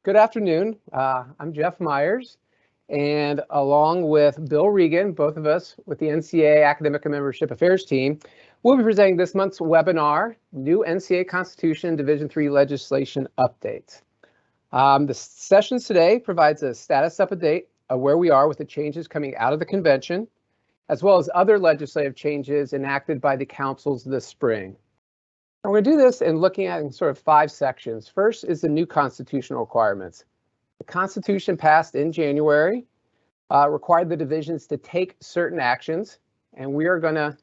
Good afternoon. I'm Jeff Myers, and along with Bill Regan, both of us with the NCAA Academic and Membership Affairs team, we'll be presenting this month's webinar, New NCAA Constitution Division III Legislation Updates. The session today provides a status update of where we are with the changes coming out of the convention, as well as other legislative changes enacted by the councils this spring. And we're going to do this in looking at in sort of 5 sections. First is the new constitutional requirements. The Constitution passed in January required the divisions to take certain actions, and we are going to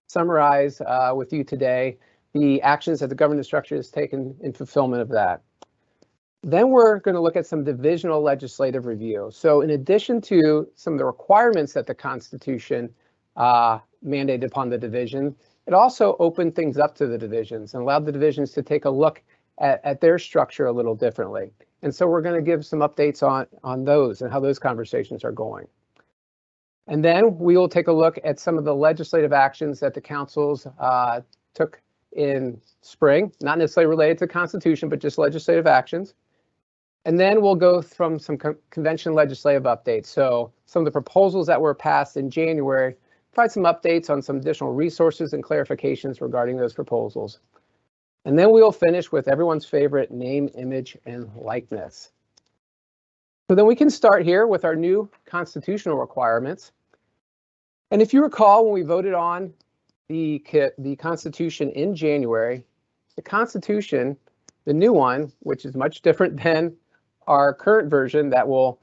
summarize with you today the actions that the governance structure has taken in fulfillment of that. Then we're going to look at some divisional legislative review. So in addition to some of the requirements that the Constitution mandated upon the division, it also opened things up to the divisions and allowed the divisions to take a look at their structure a little differently. And so we're going to give some updates on those and how those conversations are going. And then we will take a look at some of the legislative actions that the councils took in spring, not necessarily related to the Constitution, but just legislative actions. And then we'll go from some convention legislative updates. So some of the proposals that were passed in January, provide some updates on some additional resources and clarifications regarding those proposals. And then we'll finish with everyone's favorite name, image, and likeness. So then we can start here with our new constitutional requirements. And if you recall, when we voted on the Constitution in January, the Constitution, the new one, which is much different than our current version that will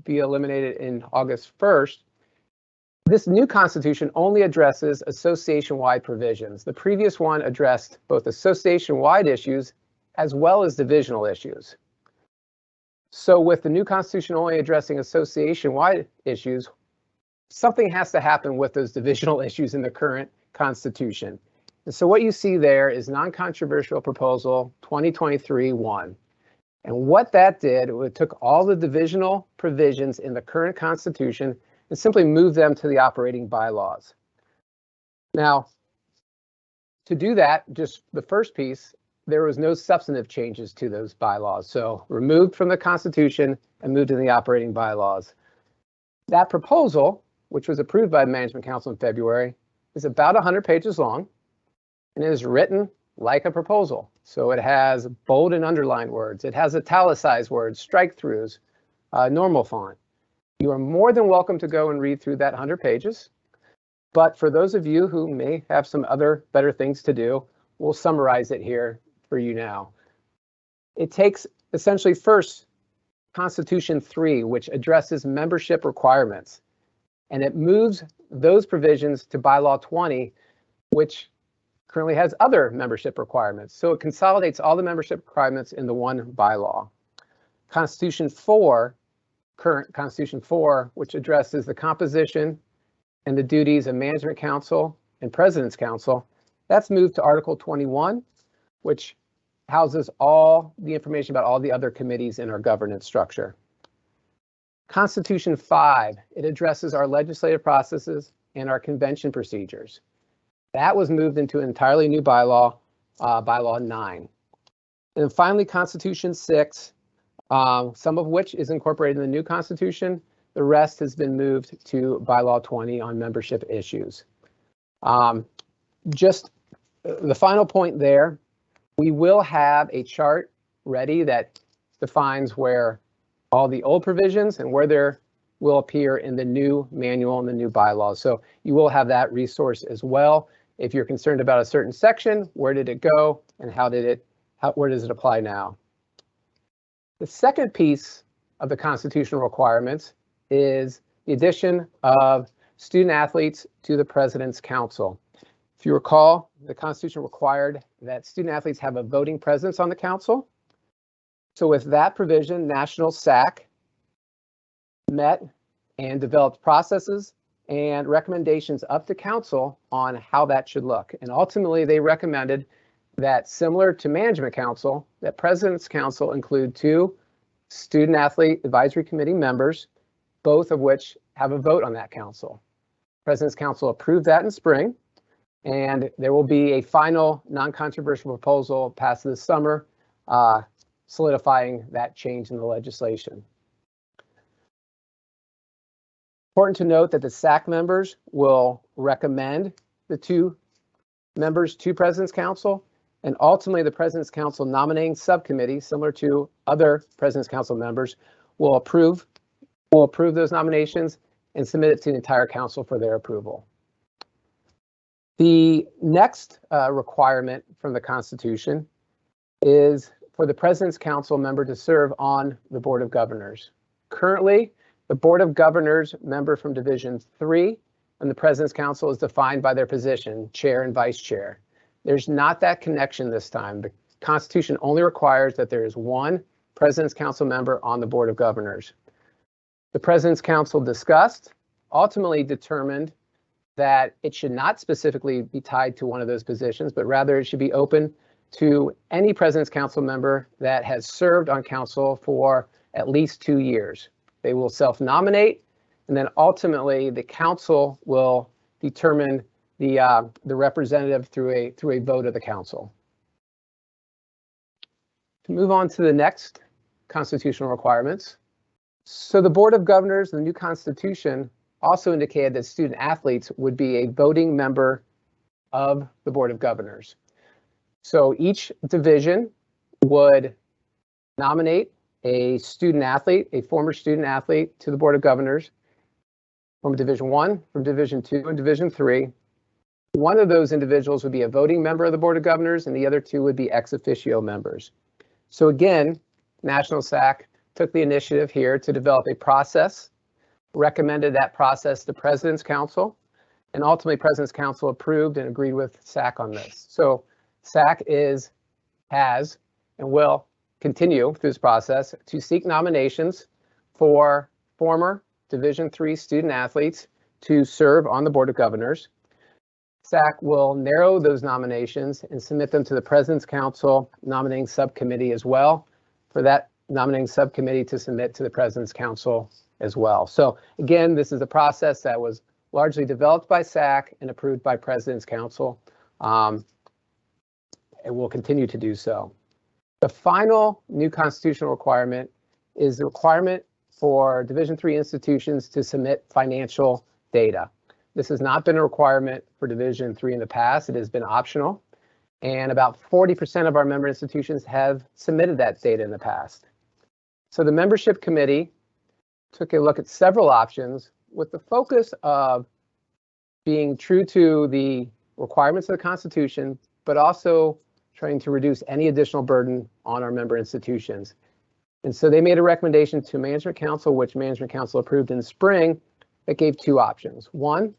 be eliminated in August 1st, this new Constitution only addresses association-wide provisions. The previous one addressed both association-wide issues as well as divisional issues. So with the new Constitution only addressing association-wide issues, something has to happen with those divisional issues in the current Constitution. And so what you see there is non-controversial proposal 2023-1. And what that did, it took all the divisional provisions in the current Constitution and simply move them to the operating bylaws. Now, to do that, just the first piece, there was no substantive changes to those bylaws. So removed from the Constitution and moved to the operating bylaws. That proposal, which was approved by the Management Council in February, is about 100 pages long and it is written like a proposal. So it has bold and underlined words. It has italicized words, strike-throughs, normal font. You are more than welcome to go and read through that 100 pages. But for those of you who may have some other better things to do, we'll summarize it here for you now. It takes essentially first Constitution 3, which addresses membership requirements, and it moves those provisions to Bylaw 20, which currently has other membership requirements. So it consolidates all the membership requirements in the one bylaw. Constitution 4, current Constitution 4, which addresses the composition and the duties of Management Council and President's Council, that's moved to Article 21, which houses all the information about all the other committees in our governance structure. Constitution 5, it addresses our legislative processes and our convention procedures. That was moved into an entirely new bylaw, Bylaw 9. And finally, Constitution 6, some of which is incorporated in the new Constitution. The rest has been moved to Bylaw 20 on membership issues. Just the final point there, we will have a chart ready that defines where all the old provisions and where there will appear in the new manual and the new bylaws. So you will have that resource as well. If you're concerned about a certain section, where did it go and where does it apply now? The second piece of the constitutional requirements is the addition of student athletes to the President's Council. If you recall, the Constitution required that student athletes have a voting presence on the council. So with that provision, National SAC met and developed processes and recommendations up to council on how that should look. And ultimately, they recommended that, similar to Management Council, that President's Council include 2 Student Athlete Advisory Committee members, both of which have a vote on that council. President's Council approved that in spring, and there will be a final non-controversial proposal passed this summer, solidifying that change in the legislation. Important to note that the SAC members will recommend the two members to President's Council, and ultimately the President's Council nominating subcommittee, similar to other President's Council members, will approve those nominations and submit it to the entire council for their approval. The next requirement from the Constitution is for the President's Council member to serve on the Board of Governors. Currently, the Board of Governors member from Division 3 and the President's Council is defined by their position, chair and vice chair. There's not that connection this time. The Constitution only requires that there is one President's Council member on the Board of Governors. The President's Council discussed, ultimately determined that it should not specifically be tied to one of those positions, but rather it should be open to any President's Council member that has served on council for at least 2 years. They will self-nominate, and then ultimately the council will determine the representative through a vote of the council. To move on to the next constitutional requirements. So the Board of Governors, the new Constitution, also indicated that student athletes would be a voting member of the Board of Governors. So each division would nominate a student athlete, a former student athlete, to the Board of Governors from Division 1, from Division 2, and Division 3. One of those individuals would be a voting member of the Board of Governors, and the other two would be ex officio members. So again, National SAC took the initiative here to develop a process, recommended that process to President's Council, and ultimately President's Council approved and agreed with SAC on this. So SAC has and will continue through this process to seek nominations for former Division III student athletes to serve on the Board of Governors. SAC will narrow those nominations and submit them to the President's Council nominating subcommittee as well, for that nominating subcommittee to submit to the President's Council as well. So again, this is a process that was largely developed by SAC and approved by President's Council. It will continue to do so. The final new constitutional requirement is the requirement for Division III institutions to submit financial data. This has not been a requirement for Division III in the past. It has been optional, and about 40% of our member institutions have submitted that data in the past. So the membership committee took a look at several options with the focus of being true to the requirements of the Constitution, but also trying to reduce any additional burden on our member institutions. And so they made a recommendation to Management Council, which Management Council approved in spring, that gave two options. One,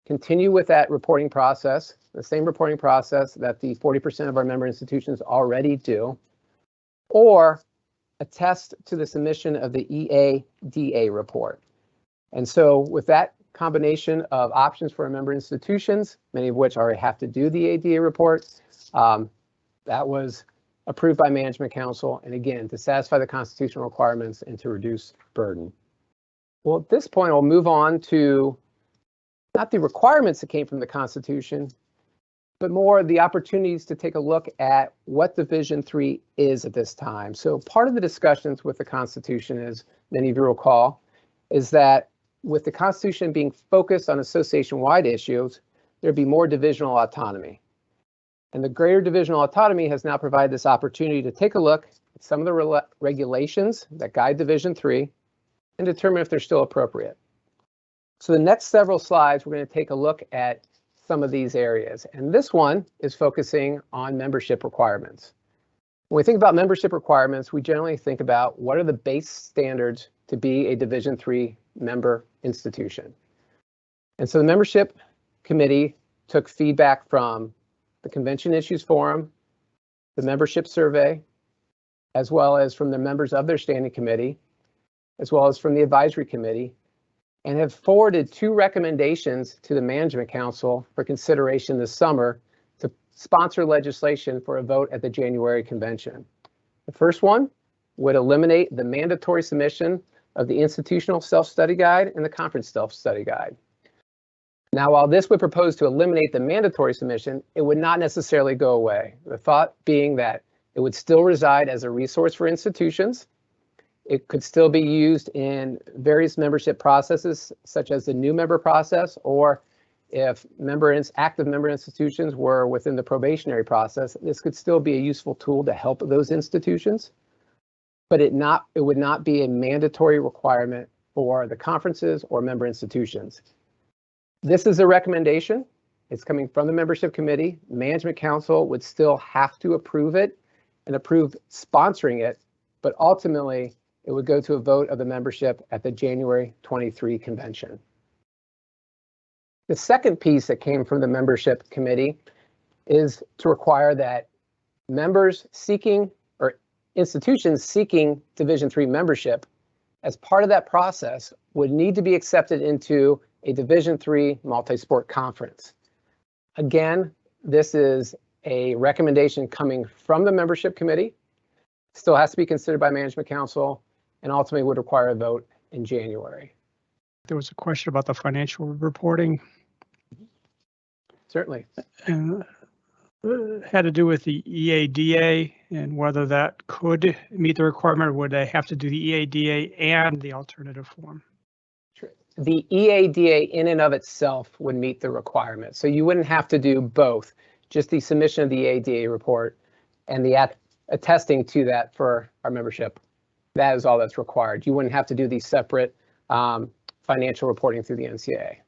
continue with that reporting process, the same reporting process that the 40% of our member institutions already do, or attest to the submission of the EADA report. And so with that combination of options for our member institutions, many of which already have to do the EADA report, that was approved by Management Council, and again, to satisfy the constitutional requirements and to reduce burden. Well, at this point, I'll move on to not the requirements that came from the Constitution, but more the opportunities to take a look at what Division III is at this time. So part of the discussions with the Constitution, as many of you recall, is that with the Constitution being focused on association-wide issues, there'd be more divisional autonomy. And the greater divisional autonomy has now provided this opportunity to take a look at some of the regulations that guide Division III and determine if they're still appropriate. So the next several slides, we're going to take a look at some of these areas. And this one is focusing on membership requirements. When we think about membership requirements, we generally think about what are the base standards to be a Division III member institution. And so the membership committee took feedback from the Convention Issues Forum, the membership survey, as well as from the members of their standing committee, as well as from the advisory committee, and have forwarded two recommendations to the Management Council for consideration this summer to sponsor legislation for a vote at the January convention. The first one would eliminate the mandatory submission of the institutional self-study guide and the conference self-study guide. Now, while this would propose to eliminate the mandatory submission, it would not necessarily go away. The thought being that It would still reside as a resource for institutions. It could still be used in various membership processes, such as the new member process, or if active member institutions were within the probationary process, this could still be a useful tool to help those institutions, but it would not be a mandatory requirement for the conferences or member institutions. This is a recommendation. It's coming from the membership committee. Management council would still have to approve it and approve sponsoring it, but ultimately it would go to a vote of the membership at the January 23 convention. The second piece that came from the membership committee is to require that members seeking or institutions seeking Division III membership as part of that process would need to be accepted into a Division III multi-sport conference. Again, this is a recommendation coming from the membership committee, still has to be considered by management council, and ultimately would require a vote in January. There was a question about the financial reporting. Certainly. Had to do with the EADA and whether that could meet the requirement, or would they have to do the EADA and the alternative form? Sure. The EADA in and of itself would meet the requirement. So you wouldn't have to do both, just the submission of the EADA report and the attesting to that for our membership. That is all that's required. You wouldn't have to do these separate financial reporting through the NCAA.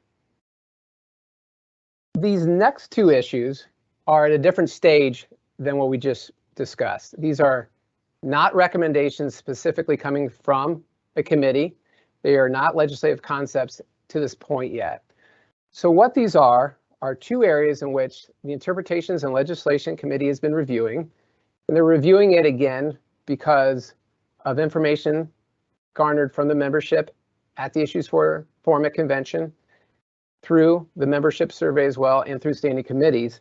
These next two issues are at a different stage than what we just discussed. These are not recommendations specifically coming from a committee. They are not legislative concepts to this point yet. So what these are two areas in which the Interpretations and Legislation Committee has been reviewing, and they're reviewing it again because of information garnered from the membership at the Issues Forum at Convention, through the membership survey as well, and through standing committees.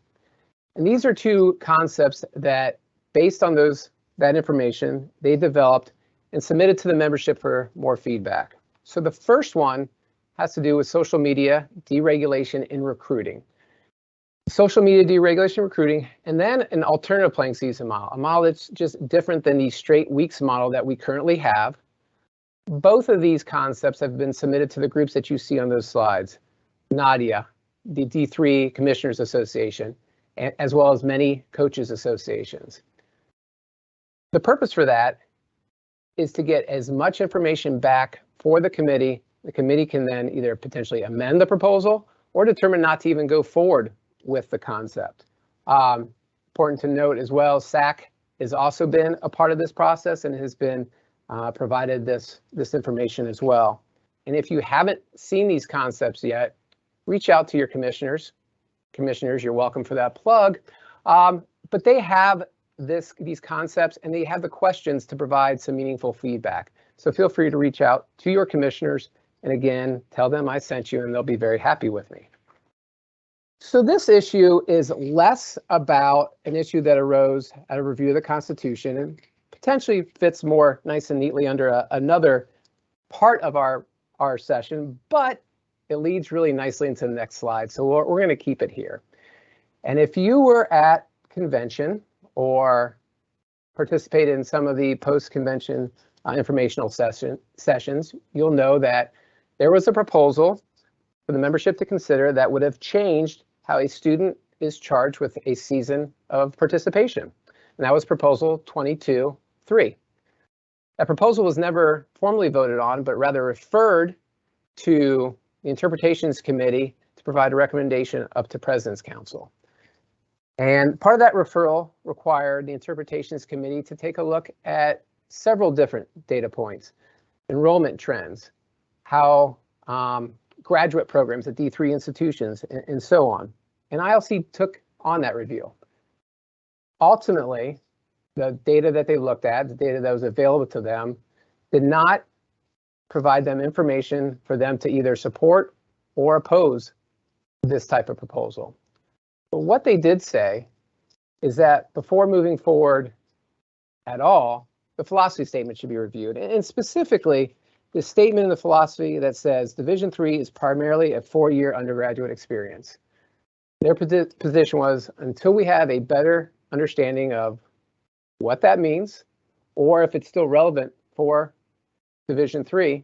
And these are two concepts that, based on that information, they developed and submitted to the membership for more feedback. So the first one has to do with social media deregulation in recruiting. Social media deregulation recruiting, and then an alternative playing season model, a model that's just different than the straight weeks model that we currently have. Both of these concepts have been submitted to the groups that you see on those slides. NADIA, the D3 Commissioners Association, as well as many coaches associations. The purpose for that is to get as much information back for the committee. The committee can then either potentially amend the proposal or determine not to even go forward with the concept. Important to note as well, SAC has also been a part of this process and has been provided this information as well. And if you haven't seen these concepts yet, reach out to your commissioners. Commissioners, you're welcome for that plug. But they have these concepts and they have the questions to provide some meaningful feedback. So feel free to reach out to your commissioners and again, tell them I sent you and they'll be very happy with me. So this issue is less about an issue that arose at a review of the Constitution and potentially fits more nice and neatly under another part of our session, but it leads really nicely into the next slide. So we're going to keep it here. And if you were at convention or participated in some of the post-convention informational sessions, you'll know that there was a proposal for the membership to consider that would have changed how a student is charged with a season of participation. And that was proposal 22-3. That proposal was never formally voted on, but rather referred to the Interpretations Committee to provide a recommendation up to President's Council. And part of that referral required the Interpretations Committee to take a look at several different data points, enrollment trends, how graduate programs at D3 institutions, and so on. And ILC took on that review. Ultimately, the data that they looked at, the data that was available to them, did not provide them information for them to either support or oppose this type of proposal. But what they did say is that before moving forward at all, the philosophy statement should be reviewed. And specifically, the statement in the philosophy that says Division III is primarily a 4-year undergraduate experience. Their position was, until we have a better understanding of what that means, or if it's still relevant for Division III,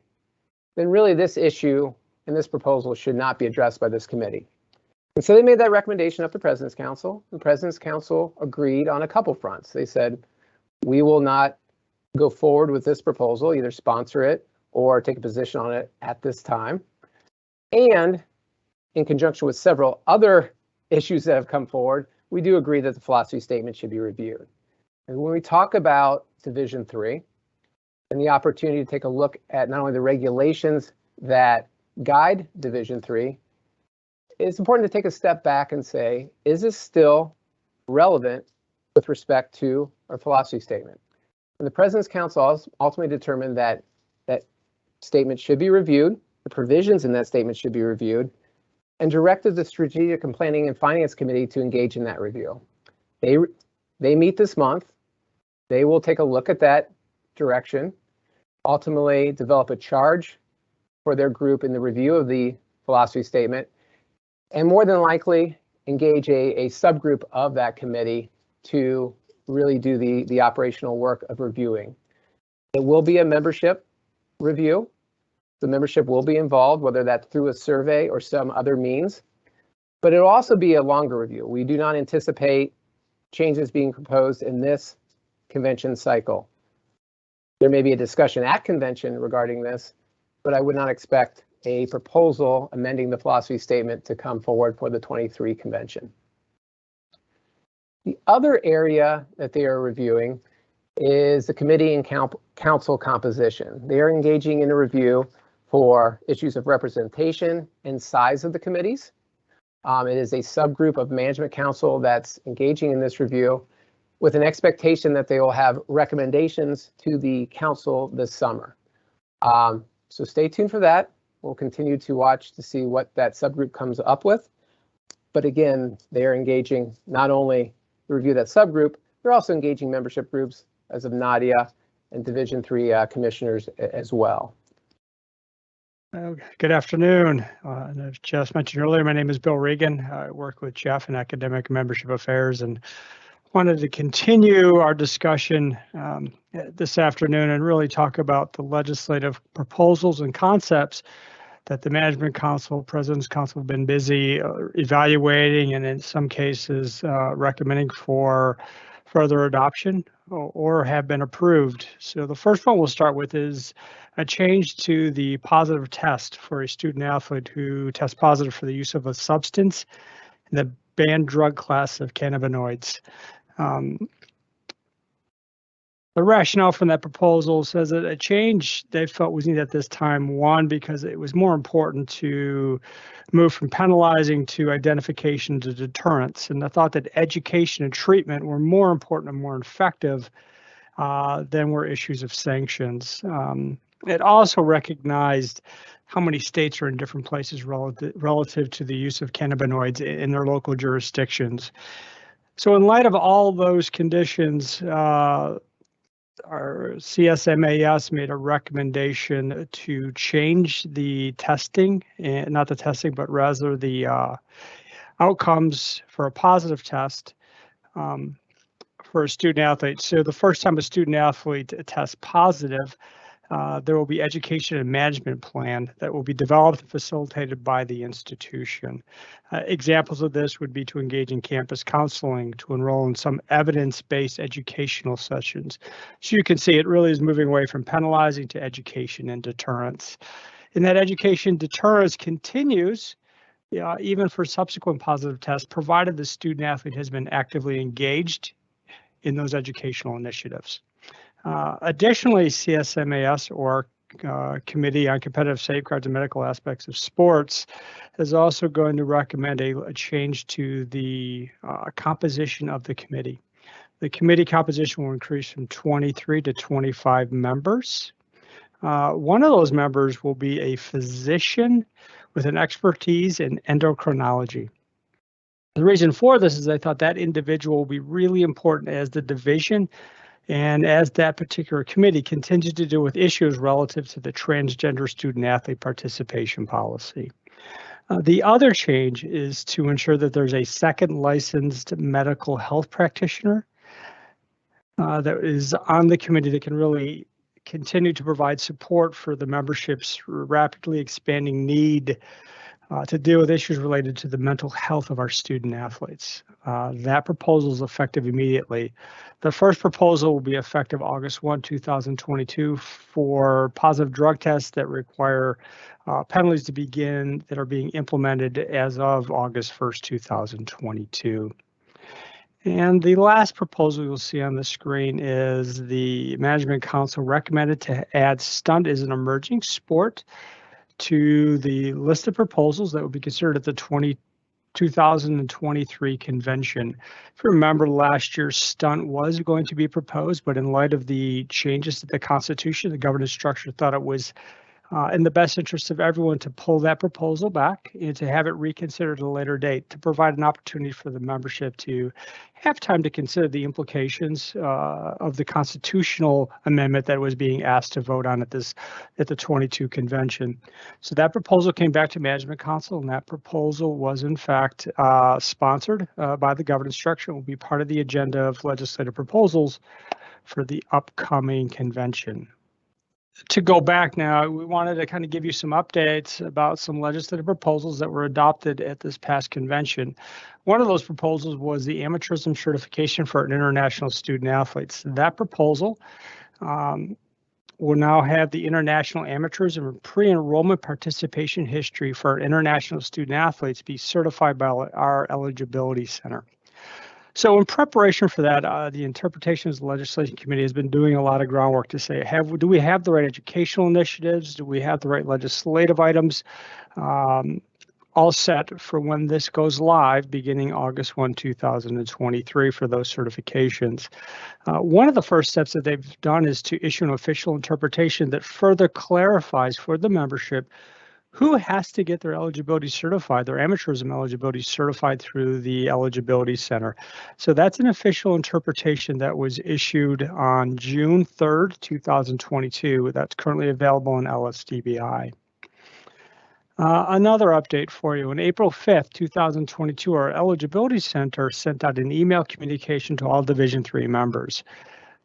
then really this issue and this proposal should not be addressed by this committee. And so they made that recommendation up to President's Council. The President's Council agreed on a couple fronts. They said, we will not go forward with this proposal, either sponsor it or take a position on it at this time. And in conjunction with several other issues that have come forward, we do agree that the philosophy statement should be reviewed. And when we talk about Division III and the opportunity to take a look at not only the regulations that guide Division III, it's important to take a step back and say, is this still relevant with respect to our philosophy statement? And the President's Council ultimately determined that that statement should be reviewed, the provisions in that statement should be reviewed, and directed the Strategic and Planning and Finance Committee to engage in that review. They meet this month. They will take a look at that direction, ultimately develop a charge for their group in the review of the philosophy statement, and more than likely engage a subgroup of that committee to really do the operational work of reviewing. It will be a membership review. The membership will be involved, whether that's through a survey or some other means, but it'll also be a longer review. We do not anticipate changes being proposed in this convention cycle. There may be a discussion at convention regarding this, but I would not expect a proposal amending the philosophy statement to come forward for the 23 convention. The other area that they are reviewing is the committee and council composition. They are engaging in a review for issues of representation and size of the committees. It is a subgroup of management council that's engaging in this review with an expectation that they will have recommendations to the council this summer. So stay tuned for that. We'll continue to watch to see what that subgroup comes up with. But again, they are engaging not only to review that subgroup, they're also engaging membership groups as of Nadia and Division III commissioners as well. Good afternoon. As Jeff mentioned earlier, my name is Bill Regan. I work with Jeff in Academic Membership Affairs and wanted to continue our discussion this afternoon and really talk about the legislative proposals and concepts that the Management Council, President's Council have been busy evaluating and in some cases recommending for further adoption or have been approved. So the first one we'll start with is a change to the positive test for a student athlete who tests positive for the use of a substance in the banned drug class of cannabinoids. The rationale from that proposal says that a change they felt was needed at this time, one, because it was more important to move from penalizing to identification to deterrence. And the thought that education and treatment were more important and more effective than were issues of sanctions. It also recognized how many states are in different places relative to the use of cannabinoids in their local jurisdictions. So in light of all those conditions, our CSMAS made a recommendation to change the testing, not the testing, but rather the outcomes for a positive test for a student athlete. So the first time a student athlete tests positive, there will be education and management plan that will be developed and facilitated by the institution. Examples of this would be to engage in campus counseling, to enroll in some evidence-based educational sessions. So you can see it really is moving away from penalizing to education and deterrence. And that education deterrence continues even for subsequent positive tests, provided the student athlete has been actively engaged in those educational initiatives. Additionally, CSMAS, or Committee on Competitive Safeguards and Medical Aspects of Sports, is also going to recommend a change to the composition of the committee. The committee composition will increase from 23 to 25 members. One of those members will be a physician with an expertise in endocrinology. The reason for this is I thought that individual will be really important as the division and as that particular committee continues to deal with issues relative to the transgender student athlete participation policy. The other change is to ensure that there's a second licensed medical health practitioner that is on the committee that can really continue to provide support for the membership's rapidly expanding need to deal with issues related to the mental health of our student athletes. That proposal is effective immediately. The first proposal will be effective August 1, 2022 for positive drug tests that require penalties to begin that are being implemented as of August 1st, 2022. And the last proposal you'll see on the screen is the Management Council recommended to add stunt as an emerging sport to the list of proposals that will be considered at the 2023 convention. If you remember, last year's stunt was going to be proposed, but in light of the changes to the Constitution, the governance structure thought it was in the best interest of everyone to pull that proposal back and to have it reconsidered at a later date to provide an opportunity for the membership to have time to consider the implications of the constitutional amendment that was being asked to vote on at the 22 convention. So that proposal came back to Management Council, and that proposal was in fact sponsored by the governance structure and will be part of the agenda of legislative proposals for the upcoming convention. To go back now, we wanted to kind of give you some updates about some legislative proposals that were adopted at this past convention. One of those proposals was the amateurism certification for international student athletes. That proposal will now have the international amateurism pre-enrollment participation history for international student athletes be certified by our eligibility center. So in preparation for that, the Interpretations Legislation Committee has been doing a lot of groundwork to say, do we have the right educational initiatives? Do we have the right legislative items all set for when this goes live beginning August 1, 2023 for those certifications? One of the first steps that they've done is to issue an official interpretation that further clarifies for the membership who has to get their eligibility certified, their amateurism eligibility certified through the Eligibility Center. So that's an official interpretation that was issued on June 3rd, 2022. That's currently available in LSDBI. Another update for you. On April 5th, 2022, our Eligibility Center sent out an email communication to all Division III members.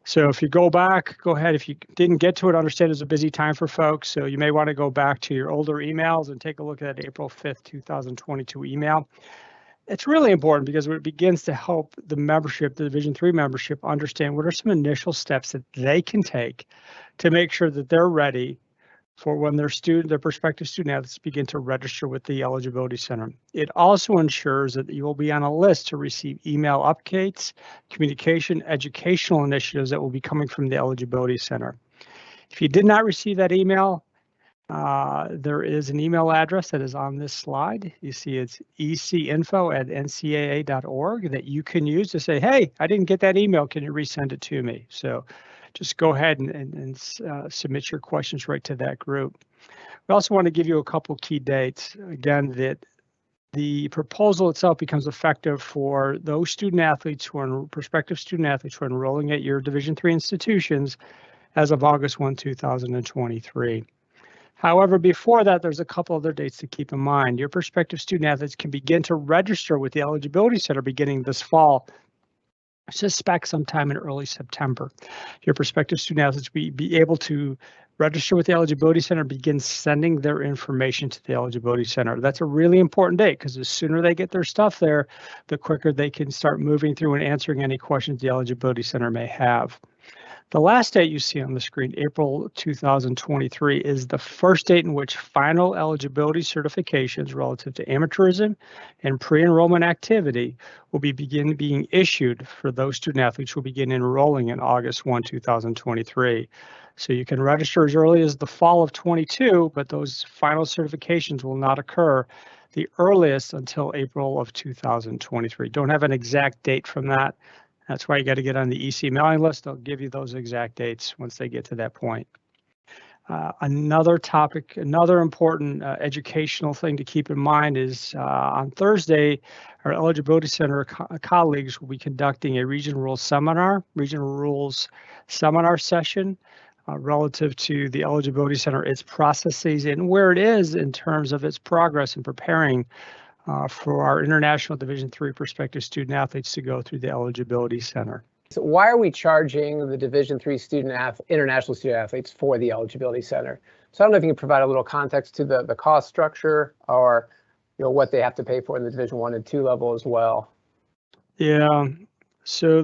So if you go back, go ahead. If you didn't get to it, understand it's a busy time for folks. So you may want to go back to your older emails and take a look at that April 5th, 2022 email. It's really important because it begins to help the membership, the Division III membership, understand what are some initial steps that they can take to make sure that they're ready for when their prospective student athletes begin to register with the Eligibility Center. It also ensures that you will be on a list to receive email updates, communication, educational initiatives that will be coming from the Eligibility Center. If you did not receive that email, there is an email address that is on this slide. You see it's ecinfo@ncaa.org that you can use to say, hey, I didn't get that email. Can you resend it to me? So just go ahead and submit your questions right to that group. We also want to give you a couple key dates. Again, that the proposal itself becomes effective for those student athletes who are prospective student athletes who are enrolling at your Division III institutions as of August 1, 2023. However, before that, there's a couple other dates to keep in mind. Your prospective student athletes can begin to register with the Eligibility Center beginning this fall. I suspect sometime in early September. Your prospective student athletes will be able to register with the Eligibility Center, begin sending their information to the Eligibility Center. That's a really important date because the sooner they get their stuff there, the quicker they can start moving through and answering any questions the Eligibility Center may have. The last date you see on the screen, April 2023, is the first date in which final eligibility certifications relative to amateurism and pre-enrollment activity will begin being issued for those student athletes who will begin enrolling in August 1, 2023. So you can register as early as the fall of 22, but those final certifications will not occur the earliest until April of 2023. Don't have an exact date from that. That's why you got to get on the EC mailing list. They'll give you those exact dates once they get to that point. Another topic, another important educational thing to keep in mind is on Thursday, our Eligibility Center colleagues will be conducting a regional rules seminar session relative to the Eligibility Center, its processes, and where it is in terms of its progress in preparing for our International Division III prospective student athletes to go through the Eligibility Center. So why are we charging the Division III international student athletes for the eligibility center? So I don't know if you can provide a little context to the cost structure, or what they have to pay for in the Division I and II level as well. Yeah. So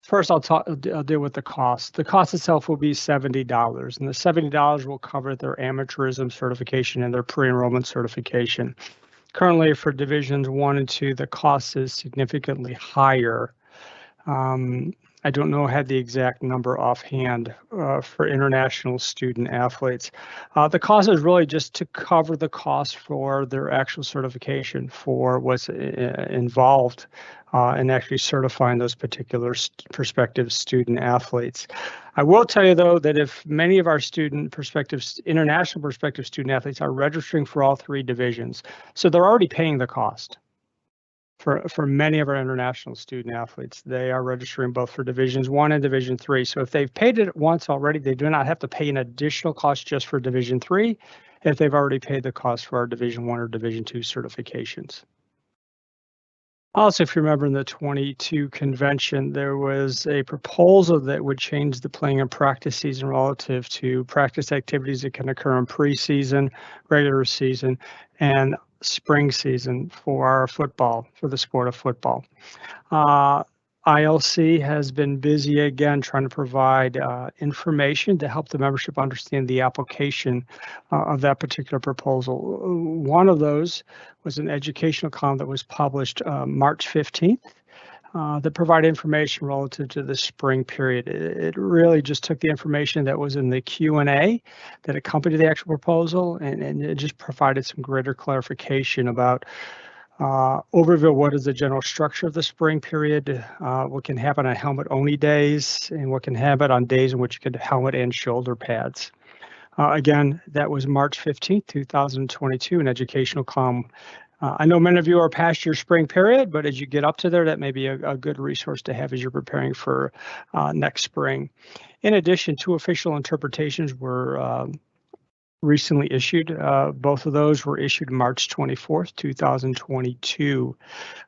first, I'll deal with the cost. The cost itself will be $70, and the $70 will cover their amateurism certification and their pre-enrollment certification. Currently, for Divisions I and II, the cost is significantly higher. I don't know had the exact number offhand for international student athletes. The cost is really just to cover the cost for their actual certification, for what's involved in actually certifying those particular prospective student athletes. I will tell you, though, that if many of our international prospective student athletes are registering for all three divisions, so they're already paying the cost. For many of our international student athletes, they are registering both for Divisions I and Division III. So if they've paid it once already, they do not have to pay an additional cost just for Division III if they've already paid the cost for our Division I or Division II certifications. Also, if you remember in the 22 convention, there was a proposal that would change the playing and practice season relative to practice activities that can occur in preseason, regular season, and spring season for football, for the sport of football. ILC has been busy again trying to provide information to help the membership understand the application of that particular proposal. One of those was an educational column that was published March 15th that provided information relative to the spring period. It really just took the information that was in the Q&A that accompanied the actual proposal and it just provided some greater clarification about overview, what is the general structure of the spring period, what can happen on helmet-only days, and what can happen on days in which you can helmet and shoulder pads. Again, that was March 15th, 2022, an educational column. I know many of you are past your spring period, but as you get up to there, that may be a good resource to have as you're preparing for next spring. In addition, 2 official interpretations were recently issued. Both of those were issued March 24th, 2022.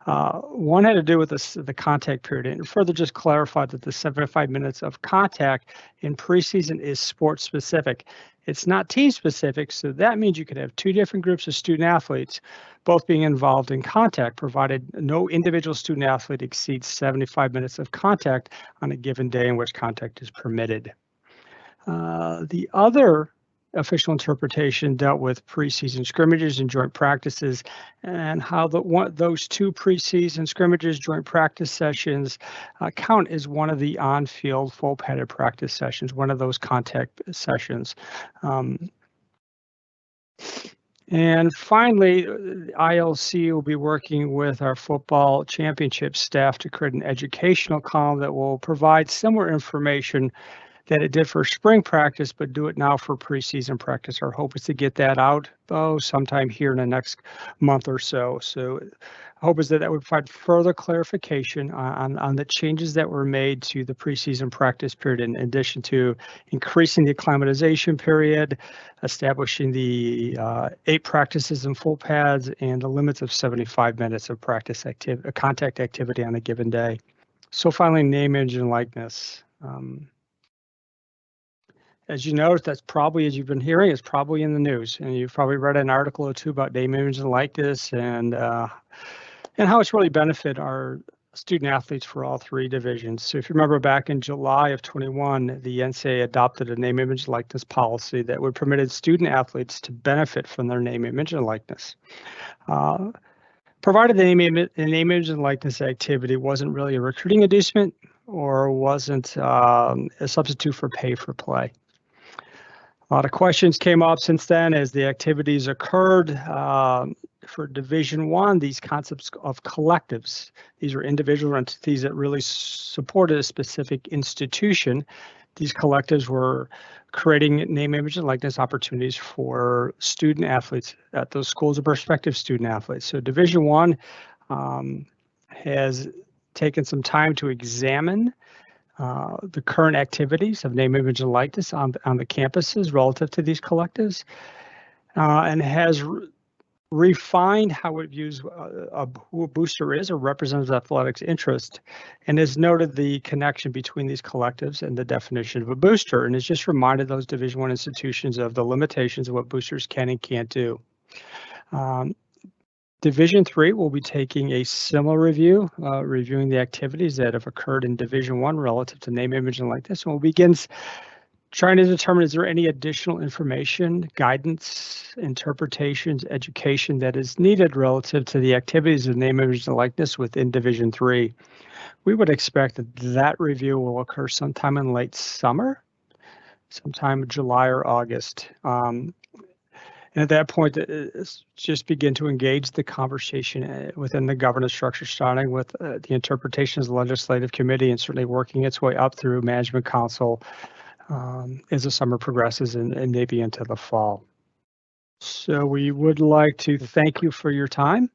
One had to do with the contact period and further just clarified that the 75 minutes of contact in preseason is sport specific. It's not team specific, so that means you could have 2 different groups of student athletes, both being involved in contact, provided no individual student athlete exceeds 75 minutes of contact on a given day in which contact is permitted. The other official interpretation dealt with preseason scrimmages and joint practices and how those 2 preseason scrimmages, joint practice sessions count as one of the on-field full padded practice sessions, one of those contact sessions. And finally, ILC will be working with our football championship staff to create an educational column that will provide similar information that it did for spring practice, but do it now for preseason practice. Our hope is to get that out, though, sometime here in the next month or so. So hope is that would provide further clarification on the changes that were made to the preseason practice period, in addition to increasing the acclimatization period, establishing the 8 practices in full pads, and the limits of 75 minutes of practice contact activity on a given day. So finally, name, image, and likeness. As you noticed, that's probably, as you've been hearing, it's probably in the news, and you've probably read an article or 2 about name, image, and likeness, and how it's really benefit our student athletes for all 3 divisions. So if you remember back in July of 21, the NCAA adopted a name, image, likeness policy that would permit student athletes to benefit from their name, image, and likeness. Provided the name, image, and likeness activity wasn't really a recruiting inducement or wasn't a substitute for pay for play. A lot of questions came up since then as the activities occurred. For Division I, these concepts of collectives, these are individual entities that really supported a specific institution. These collectives were creating name, image, and likeness opportunities for student athletes at those schools of prospective student athletes. So Division I has taken some time to examine the current activities of name, image, and likeness on the campuses relative to these collectives, and has refined how it views who a booster is or represents athletics interest, and has noted the connection between these collectives and the definition of a booster, and has just reminded those Division I institutions of the limitations of what boosters can and can't do. Division III will be taking a similar review, reviewing the activities that have occurred in Division I relative to name, image, and likeness, and will begin trying to determine, is there any additional information, guidance, interpretations, education that is needed relative to the activities of name, image, and likeness within Division III. We would expect that review will occur sometime in late summer, sometime in July or August. And at that point, just begin to engage the conversation within the governance structure, starting with the interpretations of the legislative committee and certainly working its way up through management council as the summer progresses and maybe into the fall. So we would like to thank you for your time.